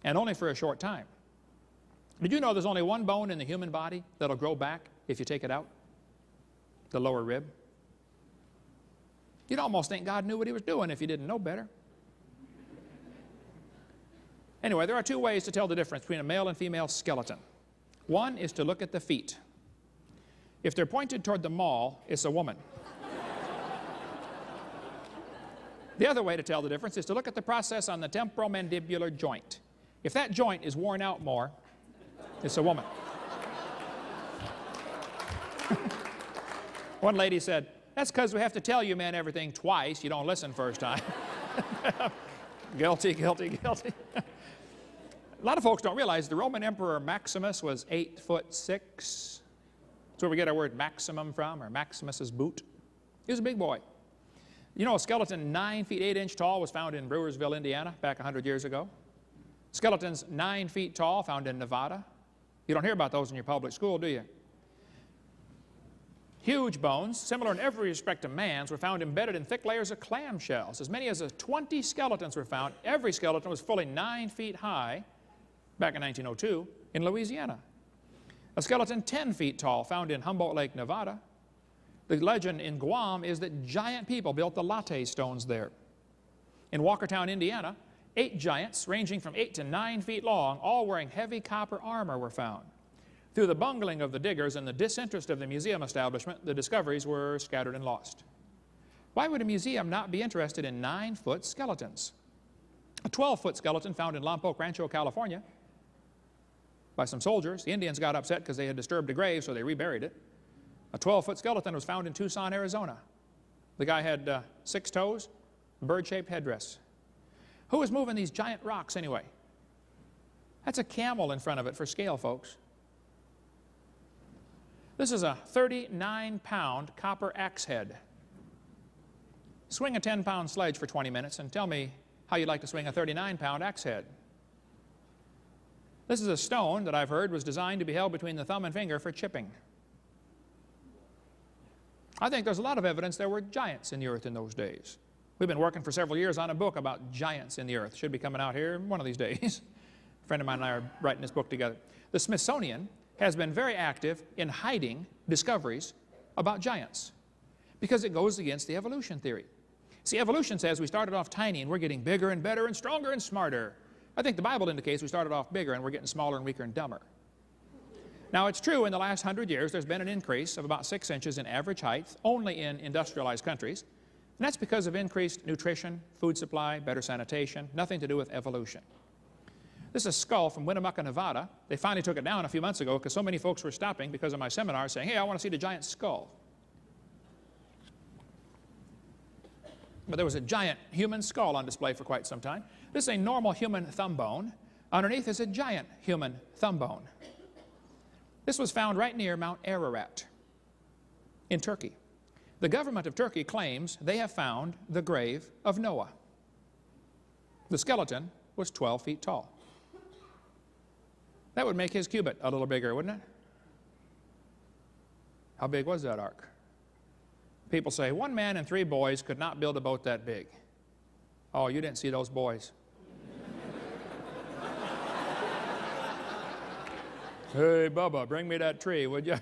and only for a short time. Did you know there's only one bone in the human body that'll grow back if you take it out? The lower rib. You'd almost think God knew what he was doing if you didn't know better. Anyway, there are two ways to tell the difference between a male and female skeleton. One is to look at the feet. If they're pointed toward the mall, it's a woman. The other way to tell the difference is to look at the process on the temporomandibular joint. If that joint is worn out more, it's a woman. One lady said, that's because we have to tell you men everything twice. You don't listen first time. Guilty, guilty, guilty. A lot of folks don't realize the Roman Emperor Maximus was 8'6". That's where we get our word maximum from, or Maximus's boot. He was a big boy. You know, a skeleton 9 feet 8 inches tall was found in Brewersville, Indiana, back 100 years ago. Skeletons 9 feet tall found in Nevada. You don't hear about those in your public school, do you? Huge bones, similar in every respect to man's, were found embedded in thick layers of clam shells. As many as 20 skeletons were found. Every skeleton was fully 9 feet high, back in 1902, in Louisiana. A skeleton 10 feet tall found in Humboldt Lake, Nevada. The legend in Guam is that giant people built the latte stones there. In Walkertown, Indiana, 8 giants ranging from 8 to 9 feet long, all wearing heavy copper armor, were found. Through the bungling of the diggers and the disinterest of the museum establishment, the discoveries were scattered and lost. Why would a museum not be interested in 9-foot skeletons? A 12-foot skeleton found in Lompoc Rancho, California, by some soldiers. The Indians got upset because they had disturbed a grave, so they reburied it. A 12-foot skeleton was found in Tucson, Arizona. The guy had 6 toes, a bird-shaped headdress. Who was moving these giant rocks anyway? That's a camel in front of it for scale, folks. This is a 39-pound copper axe head. Swing a 10-pound sledge for 20 minutes and tell me how you'd like to swing a 39-pound axe head. This is a stone that I've heard was designed to be held between the thumb and finger for chipping. I think there's a lot of evidence there were giants in the earth in those days. We've been working for several years on a book about giants in the earth. Should be coming out here one of these days. A friend of mine and I are writing this book together. The Smithsonian has been very active in hiding discoveries about giants because it goes against the evolution theory. See, evolution says we started off tiny and we're getting bigger and better and stronger and smarter. I think the Bible indicates we started off bigger and we're getting smaller and weaker and dumber. Now, it's true in the last 100 years there's been an increase of about 6 inches in average height only in industrialized countries. And that's because of increased nutrition, food supply, better sanitation, nothing to do with evolution. This is a skull from Winnemucca, Nevada. They finally took it down a few months ago because so many folks were stopping because of my seminar saying, hey, I want to see the giant skull. But there was a giant human skull on display for quite some time. This is a normal human thumb bone. Underneath is a giant human thumb bone. This was found right near Mount Ararat in Turkey. The government of Turkey claims they have found the grave of Noah. The skeleton was 12 feet tall. That would make his cubit a little bigger, wouldn't it? How big was that ark? People say, 1 man and 3 boys could not build a boat that big. Oh, you didn't see those boys. Hey, Bubba, bring me that tree, would you?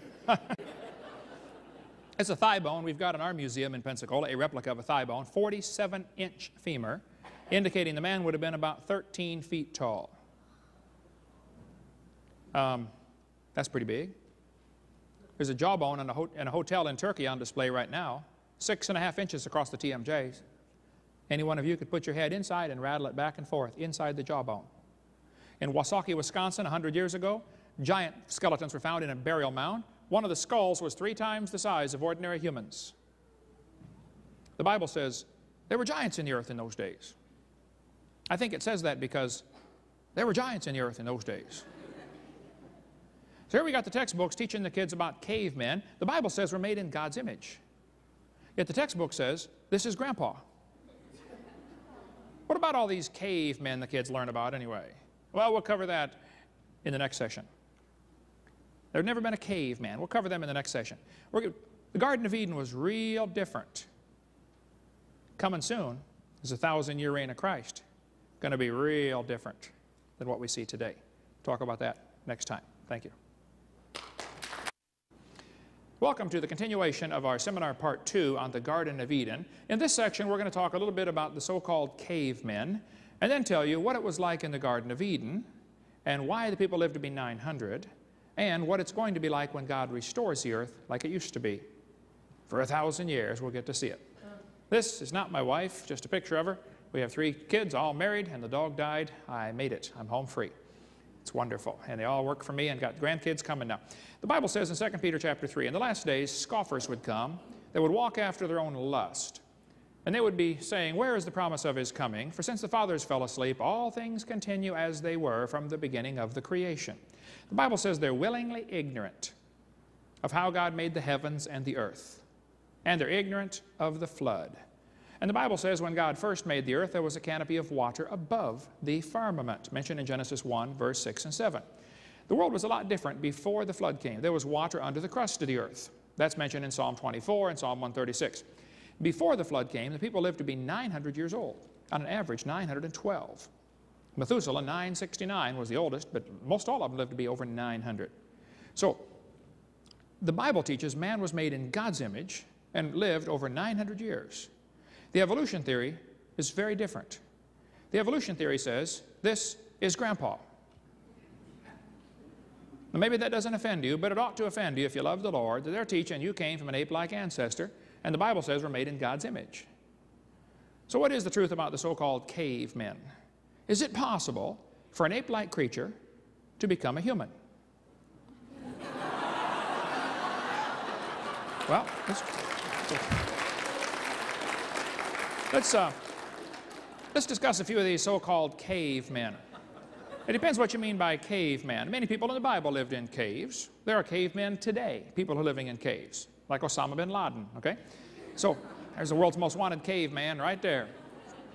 It's a thigh bone we've got in our museum in Pensacola, a replica of a thigh bone, 47-inch femur, indicating the man would have been about 13 feet tall. That's pretty big. There's a jawbone in a hotel in Turkey on display right now, 6.5 inches across the TMJs. Any one of you could put your head inside and rattle it back and forth inside the jawbone. In Wasaki, Wisconsin, 100 years ago, giant skeletons were found in a burial mound. One of the skulls was 3 times the size of ordinary humans. The Bible says there were giants in the earth in those days. I think it says that because there were giants in the earth in those days. So here we got the textbooks teaching the kids about cavemen. The Bible says we're made in God's image. Yet the textbook says, this is Grandpa. What about all these cavemen the kids learn about anyway? Well, we'll cover that in the next session. There'd never been a caveman. We'll cover them in the next session. The Garden of Eden was real different. Coming soon is the 1,000-year reign of Christ. Going to be real different. than what we see today. Talk about that next time. Thank you. Welcome to the continuation of our seminar Part 2 on the Garden of Eden. In this section, we're going to talk a little bit about the so-called cavemen, and then tell you what it was like in the Garden of Eden, and why the people lived to be 900, and what it's going to be like when God restores the earth like it used to be. For 1,000 years, we'll get to see it. This is not my wife, just a picture of her. We have 3 kids, all married, and the dog died. I made it. I'm home free. It's wonderful. And they all work for me and got grandkids coming now. The Bible says in 2 Peter chapter 3, in the last days, scoffers would come. They would walk after their own lust. And they would be saying, where is the promise of his coming? For since the fathers fell asleep, all things continue as they were from the beginning of the creation. The Bible says they're willingly ignorant of how God made the heavens and the earth. And they're ignorant of the flood. And the Bible says when God first made the earth, there was a canopy of water above the firmament, mentioned in Genesis 1, verse 6 and 7. The world was a lot different before the flood came. There was water under the crust of the earth. That's mentioned in Psalm 24 and Psalm 136. Before the flood came, the people lived to be 900 years old, on an average 912. Methuselah, 969, was the oldest, but most all of them lived to be over 900. So the Bible teaches man was made in God's image and lived over 900 years. The evolution theory is very different. The evolution theory says, this is Grandpa. Now, maybe that doesn't offend you, but it ought to offend you if you love the Lord, that they're teaching you came from an ape-like ancestor, and the Bible says we're made in God's image. So what is the truth about the so-called cavemen? Is it possible for an ape-like creature to become a human? Well, let's discuss a few of these so-called cavemen. It depends what you mean by caveman. Many people in the Bible lived in caves. There are cavemen today, people who are living in caves, like Osama bin Laden, okay? So there's the world's most wanted caveman right there,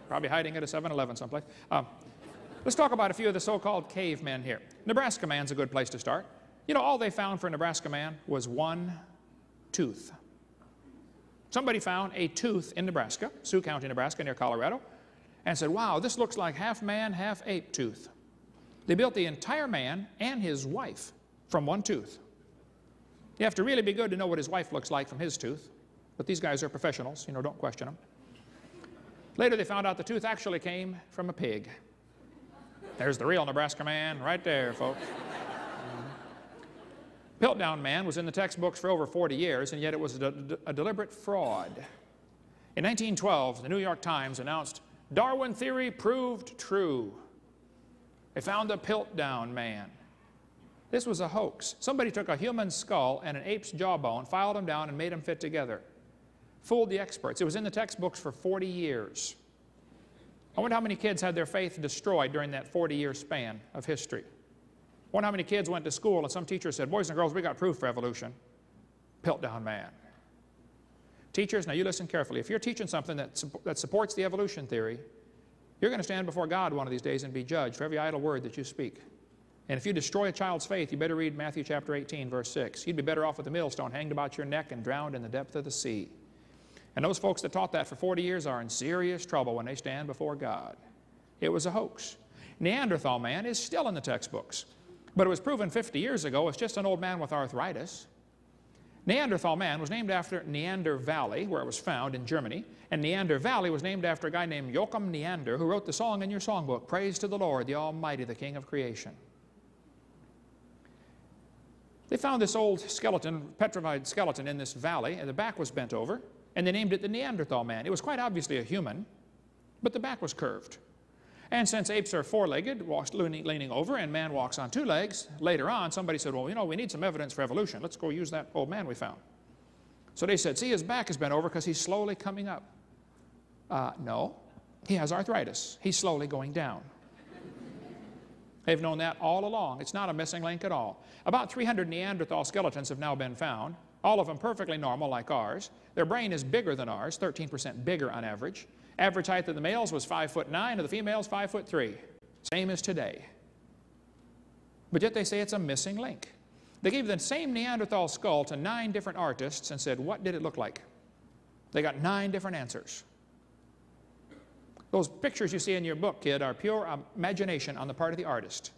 probably hiding at a 7-Eleven someplace. Let's talk about a few of the so-called cavemen here. Nebraska man's a good place to start. You know, all they found for a Nebraska man was one tooth. Somebody found a tooth in Nebraska, Sioux County, Nebraska, near Colorado, and said, wow, this looks like half man, half ape tooth. They built the entire man and his wife from one tooth. You have to really be good to know what his wife looks like from his tooth, but these guys are professionals, you know, don't question them. Later they found out the tooth actually came from a pig. There's the real Nebraska man right there, folks. Piltdown man was in the textbooks for over 40 years, and yet it was a deliberate fraud. In 1912, the New York Times announced, Darwin theory proved true. They found the Piltdown man. This was a hoax. Somebody took a human skull and an ape's jawbone, filed them down, and made them fit together. Fooled the experts. It was in the textbooks for 40 years. I wonder how many kids had their faith destroyed during that 40-year span of history. I wonder how many kids went to school and some teacher said, boys and girls, we got proof for evolution. Piltdown man. Teachers, now you listen carefully. If you're teaching something that supports the evolution theory, you're going to stand before God one of these days and be judged for every idle word that you speak. And if you destroy a child's faith, you better read Matthew chapter 18, verse 6. You'd be better off with a millstone hanged about your neck and drowned in the depth of the sea. And those folks that taught that for 40 years are in serious trouble when they stand before God. It was a hoax. Neanderthal man is still in the textbooks. But it was proven 50 years ago it's just an old man with arthritis. Neanderthal man was named after Neander Valley, where it was found in Germany. And Neander Valley was named after a guy named Joachim Neander, who wrote the song in your songbook, Praise to the Lord, the Almighty, the King of Creation. They found this old skeleton, petrified skeleton in this valley, and the back was bent over, and they named it the Neanderthal man. It was quite obviously a human, but the back was curved. And since apes are four-legged, walks leaning over, and man walks on two legs, later on somebody said, well, you know, we need some evidence for evolution. Let's go use that old man we found. So they said, see, his back has bent over because he's slowly coming up. No, he has arthritis. He's slowly going down. They've known that all along. It's not a missing link at all. About 300 Neanderthal skeletons have now been found, all of them perfectly normal like ours. Their brain is bigger than ours, 13% bigger on average. Average height of the males was 5'9", of the females 5'3", same as today. But yet they say it's a missing link. They gave the same Neanderthal skull to 9 different artists and said, what did it look like? They got 9 different answers. Those pictures you see in your book, kid, are pure imagination on the part of the artist.